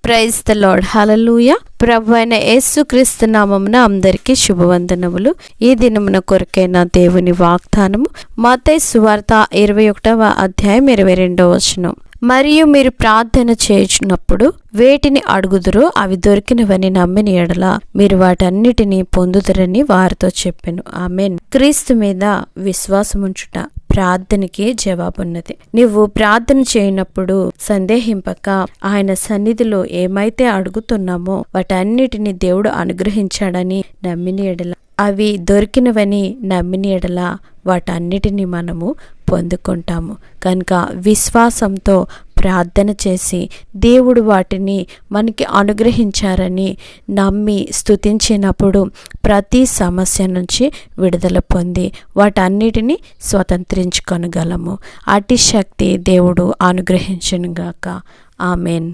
Praise the lord. హల్లెలూయా. ప్రభువైన యేసుక్రీస్తు నామమున అందరికీ శుభవందనములు. ఈ దినమున కొరకైన దేవుని వాగ్దానము మత్తయి సువార్త 21వ అధ్యాయం 22వ వచనం. మరియు మీరు ప్రార్థన చేయుచున్నప్పుడు వేటిని అడుగుదురో అవి దొరికినవని నమ్మిన ఎడల మీరు వాటన్నిటిని పొందుదురని వారితో చెప్పెను. ఆమేన్. క్రీస్తు మీద విశ్వాసముంచుట ప్రార్థనకి జవాబున్నది. నువ్వు ప్రార్థన చేయనప్పుడు సందేహింపక ఆయన సన్నిధిలో ఏమైతే అడుగుతున్నామో వాటన్నిటిని దేవుడు అనుగ్రహించాడని నమ్మిన ఎడల, అవి దొరికినవని నమ్మిన ఎడల వాటన్నిటిని మనము పొందుకుంటాము. కనుక విశ్వాసంతో ప్రార్థన చేసి దేవుడు వాటిని మనకి అనుగ్రహించారని నమ్మి స్తుతించినప్పుడు ప్రతి సమస్య నుంచి విడుదల పొంది వాటన్నిటిని స్వతంత్రించుకొనగలము. అట్టి శక్తి దేవుడు అనుగ్రహించునుగాక. ఆమెన్.